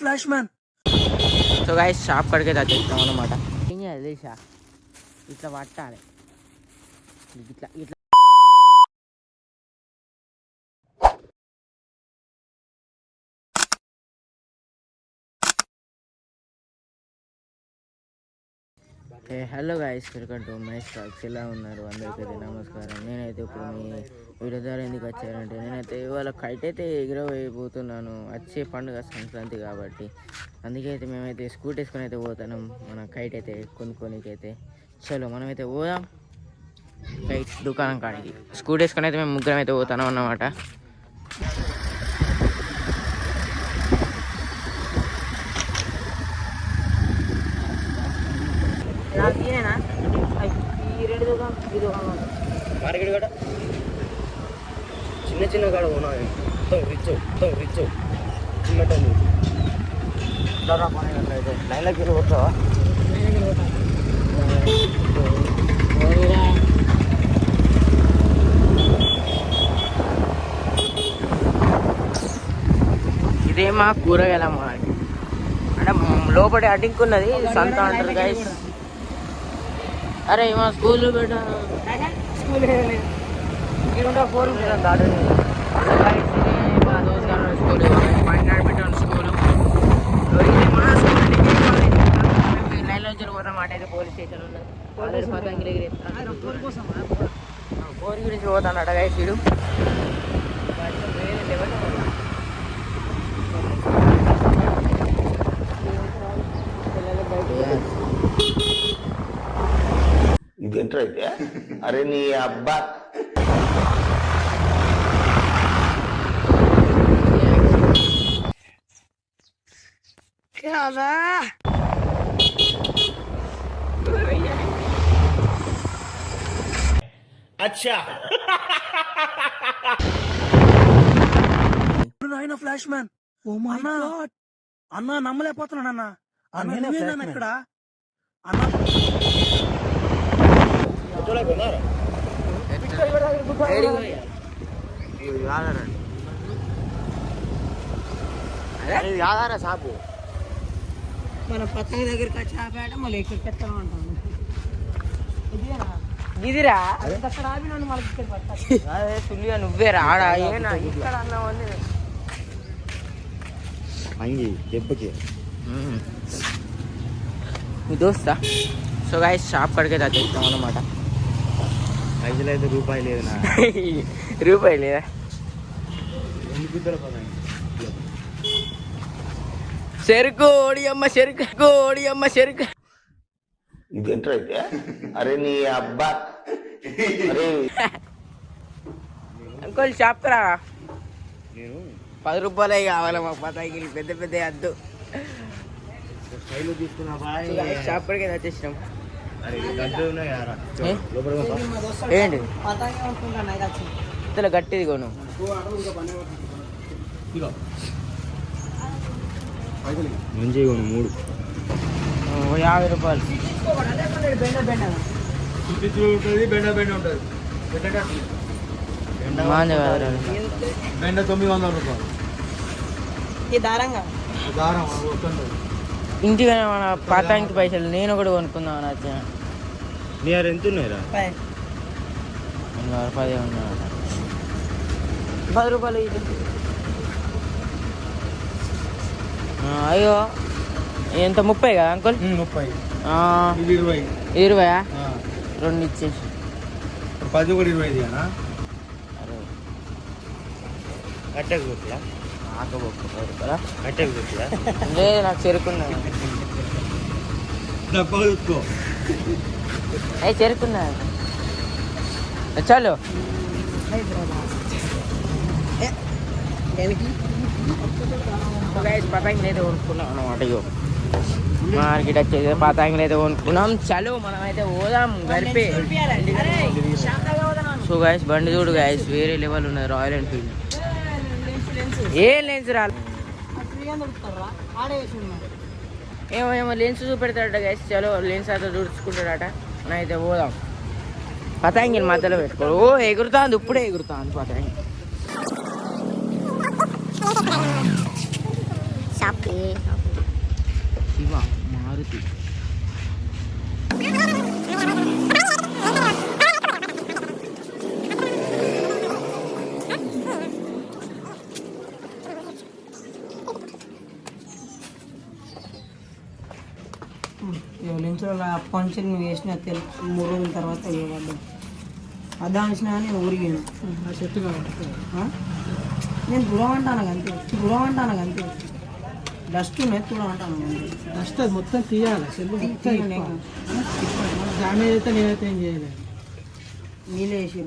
Flash man. So guys shop కడిగే తెచ్చేస్తాం అన్నమాట. ఏం చేయాలి తెలుసా, ఇట్లా పట్టాలి, ఇట్లా ఇట్లా. Hello guys, welcome to my stocks. ఎలా ఉన్నారు? అందరికైతే నమస్కారం. నేనైతే ఇప్పుడు మీ వీడియో ద్వారా ఎందుకు వచ్చానంటే, నేనైతే ఇవాళ కైట్ అయితే ఎగురవేయబోతున్నాను. వచ్చే పండుగ సంక్రాంతి కాబట్టి అందుకే అయితే మేమైతే స్కూటీ వేసుకొని అయితే పోతున్నాం. మన కైట్ అయితే కొనుక్కోనికైతే. చలో మనమైతే పోదాం కైట్ దుకాణం కాడికి. స్కూటీ వేసుకొని అయితే మేము ముగ్గురం అయితే పోతున్నాం అన్నమాట. మార్కెట్ కూడా చిన్న చిన్న కాడ ఉన్నాయి. రిచ్ చిన్న అయితే లైన్లోకి వెళ్ళి పోతావా? ఇదే మా కూరగాయల మార్కెట్. అంటే లోపలి అడ్డింకున్నది సంత అంటారు గైస్. అరే మా స్కూల్ పెట్ట స్కూల్ ఫోర్ దాడు మా దోస్త్ స్కూల్ పెట్టాను స్కూల్. మా స్కూల్ లైన్లో పోతామాట. అయితే పోలీస్ స్టేషన్ ఉన్నది. పతంగిరి ఫోర్ గురించి పోతానట గైస్. వీడు ఇదేంటో అయితే. అరే నీ అబ్బా అచ్చా ఫ్లాష్ మ్యాన్. అన్న నమ్మలేకపోతున్నాను అన్న. ఇక్కడ అన్న యాదారా సాపు మన పతంగ దగ్గరికి వచ్చి ఆపాట మళ్ళీ ఎక్కడికి ఎత్తాను అంటాను. ఇదిరా అక్కడ ఆపి నన్ను మళ్ళీ ఇక్కడ పట్టాలి. అదే సుల్లిగా నువ్వే రాడా ఏనా ఇక్కడ అన్నావని అంగి దెబ్బకి మీ దోస్తా. సో గైస్ షాప్ కడికే తెచ్చేస్తాం అన్నమాట. పైసలు అయితే రూపాయి లేదు నా రూపాయి లేదా? చెరుకు ఓడియమ్మ చెరుకు. ఇదేంటో అయితే. అరే నీ అబ్బా అరే అంకుల్ షాప్కి రా. నేను 10 రూపాయలే కావాలి మాకు పతాయికి. పెద్ద పెద్ద అద్దు. తీసుకున్నా షాప్ కడికే తెచ్చేసినాం. ఏంటి పతంగ అనుకుంటాను ఇది వచ్చి ఇంతలో గట్టిది కొను. మంచి 3 50 రూపాయలు. మాంది కదా బెండ 900 రూపాయలు. ఈ దారంగా ఇంటికి మన పతానికి పైసలు నేను కూడా కొనుక్కుందాం అని వచ్చా. నీ ఎంత ఉన్నాయిరా? 10 ఉన్నాయట. 10 రూపాయలు ఇది. అయ్యో ఎంత 30 కదా అంకుల్? 30. 20 2 ఇచ్చేసి 10 కూడా 25 కదా. కట్టకు బొక్కులా ఆకబొక్కు 10 రూపాయలా? కట్టకు బొక్కులా లేదు నాకు చెరుకున్నా. డబ్బా చూసుకో. అయ్యి చెరుకున్నా చాలు. పతంగిలు అయితే కొనుక్కున్నాం అన్నమాట. ఇగో మార్కెట్ వచ్చేది పతంగిలు అయితే కొనుక్కున్నాం. చలో మనమైతే పోదాం గడిపే. సో గాయస్ బండి చూడు గాయస్, వేరే లెవెల్ ఉన్నది. Royal Enfield. ఏం లెన్స్ రాలి ఏమో లెన్స్ చూపెడతాడట గాయస్. చలో లెన్స్ అయితే చూసుకుంటాడట. అయితే పోదాం. పతంగిని మధ్యలో పెట్టుకో. ఓ ఎగురుతాంది, ఇప్పుడే ఎగురుతాంది పతంగి. శివ మారుతి. లించులో అప్పటి నుంచి నువ్వు వేసిన తెలుసు 3 రోజుల తర్వాత ఇవ్వబడ్డా అదా అనిసిన కానీ ఊరికి ఆ చెట్టు కాబట్టి నేను దూరం అంటాను అంతే డస్ట్ ఉన్నది దూరం అంటాను డస్ట్ అది మొత్తం తీయాలి సెల్లు డ్యామేజ్ అయితే నేనైతే ఏం చేయలేదు. నేనే వేసి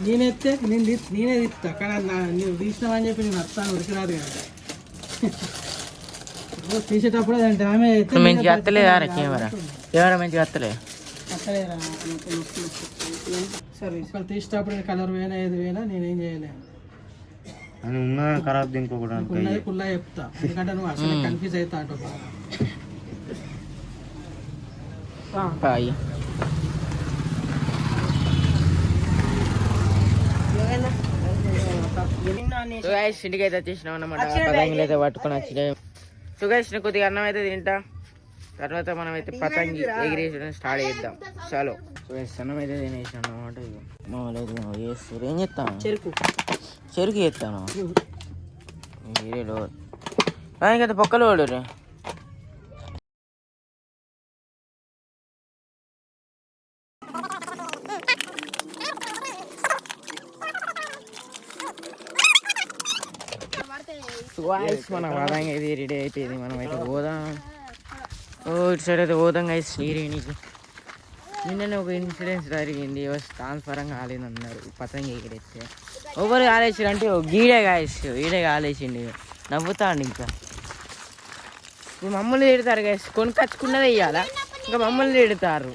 నేనైతే నేనే తీస్తా కానీ నువ్వు తీసినావని చెప్పి నేను వస్తాను ఉరికిరాదు కదా. తీసేటప్పుడు డ్యామేజ్ అయితే మంచిగా వస్తలేదా కెమెరా మంచిగా వస్తలే సర్వీస్ తీసేటప్పుడు కలర్ పోయినా ఏది పోయినా నేనేం చేయలేను. అని ఉన్న ఖరాబ్ ఉన్నది కుల్లా చెప్తా ఎందుకంటే నువ్వు అసలు కన్ఫ్యూజ్ అవుతా అంటూ ఇంటికి అయితే వచ్చేసినాం అన్నమాట. పతంగులు అయితే పట్టుకొని వచ్చినాయి. సుగేష్ కొద్దిగా అన్నం అయితే తింటా, తర్వాత మనం అయితే పతంగి ఎగిరేసడం స్టార్ట్ చేద్దాం. చాలు సుగేష్ అన్నం అయితే తినేసాం అన్నమాట. మామూలు అయితే చేస్తారు. ఏం చెప్తాను చెరుకు చేస్తాను కదా పొక్కలు వాడు రే. మన పతంగి అయితే రెడీ అయిపోయింది. మనం అయితే పోదాం. ఇటు సైడ్ అయితే పోదాం గైస్ నీరేనికి. నిన్ననే ఒక ఇన్సిడెన్స్ జరిగింది, ట్రాన్స్ఫరం కాలేదన్నారు పతంగి ఎగిరేస్తే. ఎవరు కాలేసారు అంటే గీడే గాయస్, ఈడే కాలేసిండి. నవ్వుతాండి ఇంకా. ఇప్పుడు మమ్మల్ని తిడతారు గాయస్, కొనుకొచ్చుకున్నదే ఇవ్వాలా ఇంకా మమ్మల్ని తిడతారు.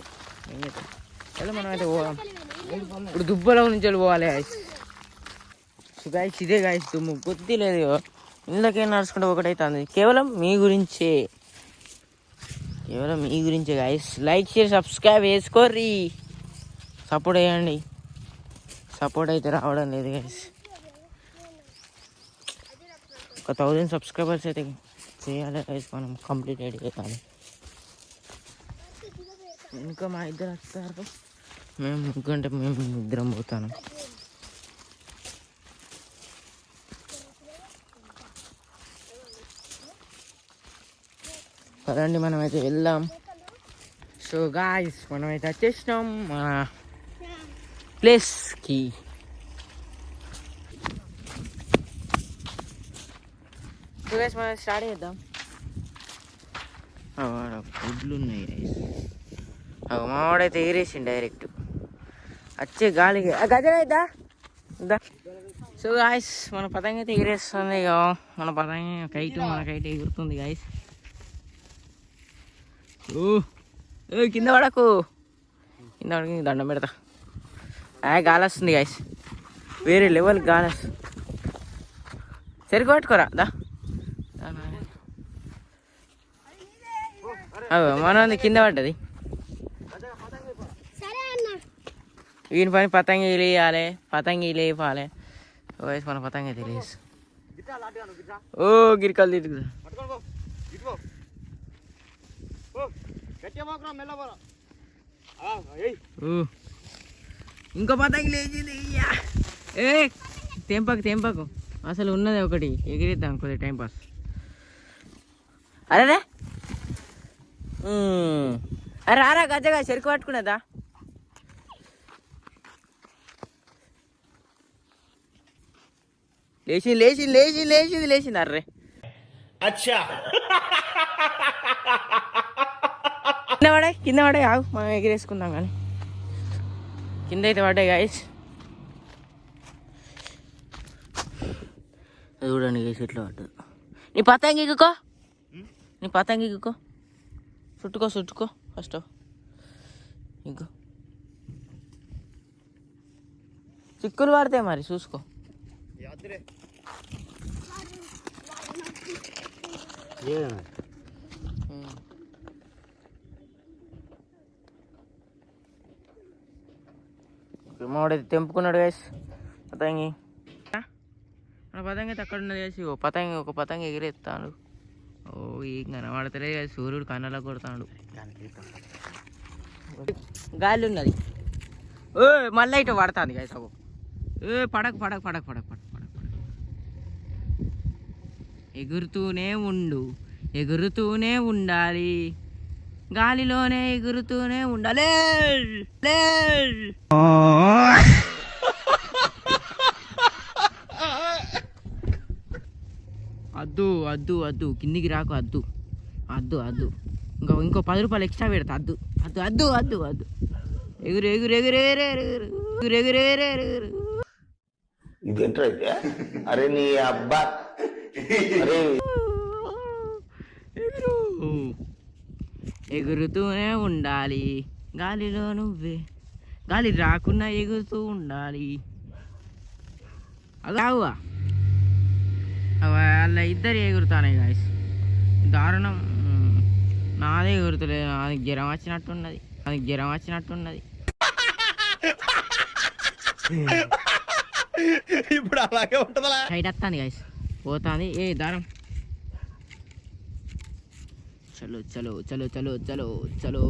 ఏం చెప్తారు చలో మనం అయితే పోదాం. ఇప్పుడు దుబ్బలో నుంచి పోవాలి గాయస్. సో గాయస్ ఇదే గాయస్ దుమ్ము కొద్ది లేదు, ఇందులోకే నడుచుకుంటే ఒకటైతుంది. కేవలం మీ గురించే గాయస్. లైక్ షేర్ సబ్స్క్రైబ్ చేసుకోర్రీ, సపోర్ట్ చేయండి. సపోర్ట్ అయితే రావడం లేదు గైస్. ఒక 1000 సబ్స్క్రైబర్స్ అయితే చేయాలి గైస్, మనం కంప్లీట్ అయిపోతాము. ఇంకా మా ఇద్దరు వస్తారు, మేము ముగ్గురంటే మేము ఇద్దరం పోతాను. కదండి మనమైతే వెళ్దాం. సో గాయస్ మనమైతే వచ్చేసినాం మన ప్లేస్కి. సో గైస్ మనం స్టార్ట్ చేద్దాం. గుడ్లు ఉన్నాయి గైస్. మావాడైతే ఎగిరేసిండు డైరెక్ట్ వచ్చే గాలికి. గజరైద్దా. సో గాయస్ మన పతంగి అయితే ఎగిరేస్తుంది. ఇక మన పతంగి కైట్ ఎగురుతుంది గాయస్. కింద పడకు, కింద పడకి దండం పెడతా. గాలి వస్తుంది గాయస్, వేరే లెవెల్ గాలి వస్తుంది. సరిగ్గా పట్టుకోరా దా. మన కింద పడ్డది. వీని పని పతంగి లేయాలి, పతంగి లేపాలి. వయసు మన పతంగి తెలియదు. ఓ గిరికలు తిరుగుతా. ఇంకో పతంగి లేచింది. తెంపకు అసలు ఉన్నది ఒకటి ఎగిరిద్దాం కొద్దిగా టైంపాస్. అరే అరే రారా గజ్జగా చెరుకు పట్టుకునేదా. లేచింది అర్రే. అచ్చా కింద పడాయి ఆగు, మనం ఎగిరేసుకుందాం. కానీ కింద అయితే పడ్డాయి గాయస్. చూడండి గైస్ ఎట్లా పడ్డది. నీ పతంగి ఎక్కుకో, చుట్టుకో ఫస్ట్. ఇంకో చిక్కులు పడతాయి మరి చూసుకో. మావాడైతే తెంపుకున్నాడు గైస్ పతంగి. మన పతంగి అయితే అక్కడ ఉన్నది వేసి ఒక పతంగి ఎగిరేస్తాడు. ఓ ఏం కనబడతలే సూర్యుడు కన్నలా కొడతాడు. గాలి ఉన్నది. ఓ మళ్ళీ ఇటు పడుతుంది గాయ సగం. ఏ పడక పడక పడక పడక పడక పడక పడక ఎగురుతూనే ఉండు, ఎగురుతూనే ఉండాలి, గాలిలోనే ఎగురుతూనే ఉండాలి. అద్దు అద్దు అద్దు కిందికి రాకు అద్దు అద్దు అద్దు ఇంకో 10 రూపాయలు ఎక్స్ట్రా పెడతా. అద్దు అద్దు అద్దు అద్దు అద్దు ఎగురు ఎగురు ఎగురు ఎగురు ఎగురు ఎగురు ఎగురు ఎగురు. ఇదేంట్రా అయితే? అరే నీ అబ్బా, అరే ఎగురు, ఎగురుతూనే ఉండాలి, గాలిలో నువ్వే, గాలి రాకుండా ఎగురుతూ ఉండాలి. అగావా వాళ్ళ ఇద్దరు ఎగురుతానే గాయస్. దారుణం. నాదే ఎగురుతలేదు. నాది జ్వరం వచ్చినట్టున్నది, నాది జ్వరం వచ్చినట్టున్నది. ఇప్పుడు అలాగే ఉంటుందా? సైడ్ వస్తుంది గాయస్, పోతుంది. ఏ దారం. చలో చలో చలో చలో చలో చలో.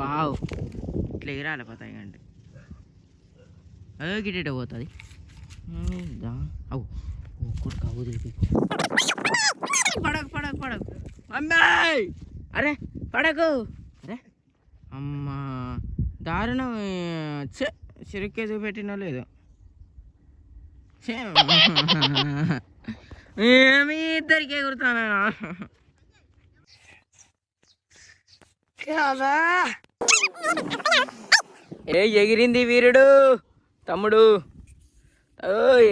వావ్ ఇట్లా ఎగరాలి పతాయి అంటే గిటేట పోతుంది. అవు కొడుకు వదిలిపి పడకు పడకు పడకు అమ్మాయి. అరే పడకు. అరే అమ్మా దారుణం. చిరుక్కే చూపెట్టినో లేదో. మీ ఇద్దరికి ఎగురుతానా? ఏ ఎగిరింది వీరుడు తమ్ముడు.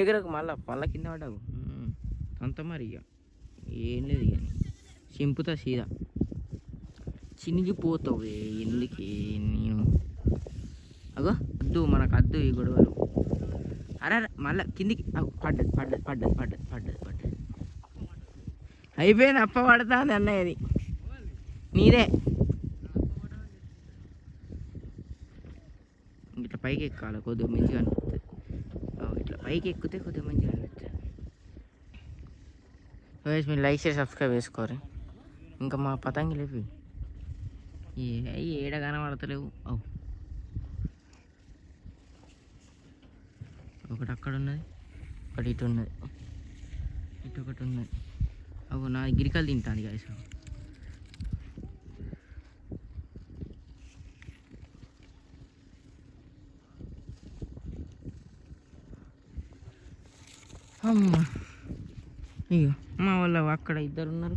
ఎగరకు మళ్ళా కింద పడ్డావు అంత. మరి ఇక ఏం లేదు కానీ చింపుతా సీదా చినిగిపోతావు. ఎందుకు నేను అగో అద్దు మనకు అద్దు ఈ గొడవలు. అరే మళ్ళా కిందికి పడ్డది పడ్డది పడ్డది పడ్డది పడ్డది పడ్డది. అయిపోయింది. అప్ప పడుతుంది అన్నయ్యది. నీదే. ఇట్లా పైకి ఎక్కాలి, కొద్దిగా మంచిగా అనిపిస్తుంది. ఇట్లా పైకి ఎక్కితే కొద్దిగా మంచిగా అనిపిస్తుంది. మీరు లైక్ చేసి సబ్స్క్రైబ్ చేసుకోరు. ఇంకా మా పతంగి లేవి ఏడ కనబడతలేవు. అవు ఒకటి అక్కడ ఉన్నది, ఒకటి ఇటు ఉన్నది, ఇటు ఒకటి ఉన్నది. అవు నా గిరికలు తింటాను గాయస్. అమ్మ ఇక మా వాళ్ళు అక్కడ ఇద్దరు ఉన్నారు.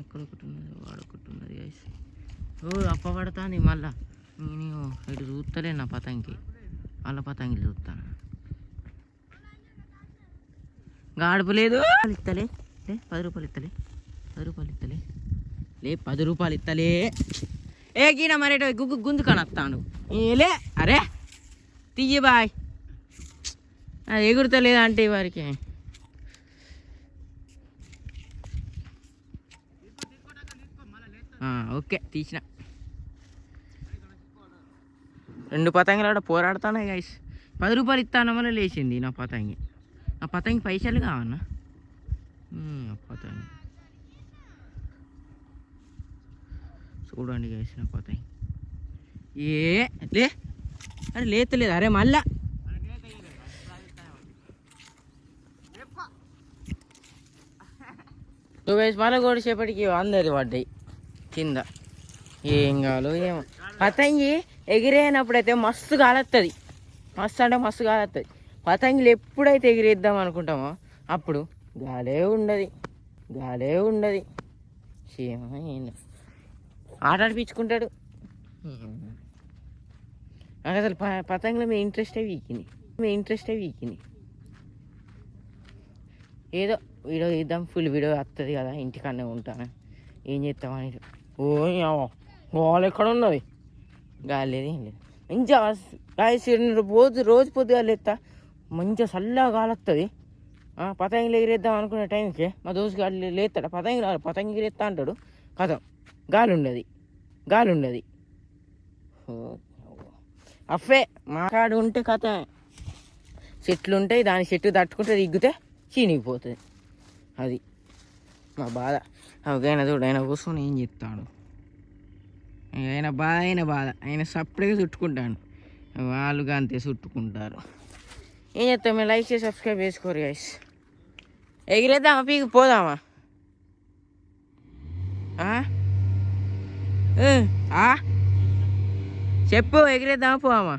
అక్కడ ఒకటి ఉన్నది, వాడొకటి ఉన్నది గాయస్. ఓ అప్ప పడుతుంది మళ్ళా. నేను ఇటు చూస్తలే నా పతంగి, వాళ్ళ పతంగి చూస్తాను. గాడుపు లేదు. ఇస్తలే లే 10 రూపాయలు ఇస్తలే, 10 రూపాయలు ఇస్తలే లే, 10 రూపాయలు ఇస్తలే. ఏ గీన మరేట గుంజుకొని వస్తాను లే. అరే తీయ బాయ్. అది ఎగురుతలేదా అంటే వారికి. ఓకే తీసిన. 2 పతంగులు కూడా పోరాడుతానే గైస్. 10 రూపాయలు ఇస్తాను మళ్ళీ లేచింది నా పతంగి. నా పతంగి పైసలు కావన్నా పతంగి. చూడండి గైస్ నా పతంగి. లే అరే లేతలేదు. అరే మళ్ళా మళ్ళీ కూడా సేపటికి అందరి పడ్డాయి కింద. ఏం కావాలో ఏమో. పతంగి ఎగిరేనప్పుడైతే మస్తు కాలొస్తుంది, మస్తు అంటే మస్తు కాలొస్తుంది. పతంగిలు ఎప్పుడైతే ఎగిరేద్దాం అనుకుంటామో అప్పుడు గాలే ఉండదు, గాలే ఉండదు. ఏం ఆట ఆడిపించుకుంటాడు. నాకు అసలు పతంగుల మీద ఇంట్రెస్టే వీకింది. ఏదో వీడియో తీద్దాం, ఫుల్ వీడియో వస్తుంది కదా, ఇంటికన్నా ఉంటాను, ఏం చేస్తామని. వాళ్ళు ఎక్కడ ఉన్నది, గాలి లేదు ఏం లేదు. మంచిగా రోజు పొద్దుగా లేస్తా, మంచిగా చల్లగా గాలి వస్తుంది. పతంగిలు ఎగిరేద్దాం అనుకునే టైంకి మా దోస్తు గాలి లేస్తాడు. పతంగి ఎగిరేస్తా అంటాడు, కథం గాలి ఉండదు. అఫే మా కాడు ఉంటే కథ చెట్లు ఉంటాయి, దాని చెట్టు తట్టుకుంటే దిగ్గితే చీనిగిపోతుంది. అది మా బాధ. ఆయన చూడు, ఆయన కూర్చొని ఏం చెప్తాడు, ఆయన బాధ ఆయన సపరేట్గా చుట్టుకుంటాను, వాళ్ళుగా అంతే చుట్టుకుంటారు. ఏం చేస్తాం, మేము లైక్ చేసి సబ్స్క్రైబ్ చేసుకోరు గైస్. ఎగిరేద్దామా పీకి పోదామా? చెప్పు, ఎగిరేద్దామా పోదామా?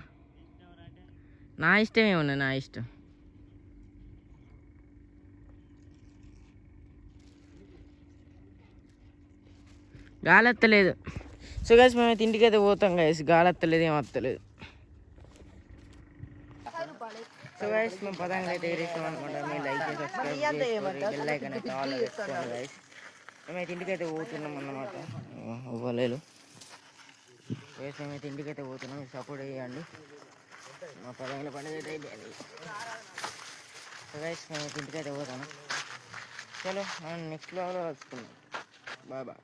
నా ఇష్టం ఏమన్నా, నా ఇష్టం. గాలి వస్తలేదు. సో గైస్ మేమైతే ఇంటికైతే పోతాం గైస్. గాలి వస్తలేదు, ఏం వస్తలేదు. సో గైస్ మేము పతంగా అయితే ఎగిరేస్తాం అనుకుంటాం. మీరు లైక్ చేసి సబ్స్క్రైబ్ చేసుకోండి, బెల్ ఐకాన్ అయితే ఆల్ పెట్టుకోండి గైస్. మేమైతే ఇంటికైతే పోతున్నాం అన్నమాట. ఇవ్వలేదు గైస్, మేమైతే ఇంటికైతే పోతున్నాం. మీరు సపోర్ట్ చేయండి. మా పతంగుల పండుగ అయితే అయిపోయింది. సో గైస్ మేమైతే ఇంటికైతే పోతాను. చలో మనం నెక్స్ట్ వ్లాగ్లో కలుసుకుందాం. Bye bye.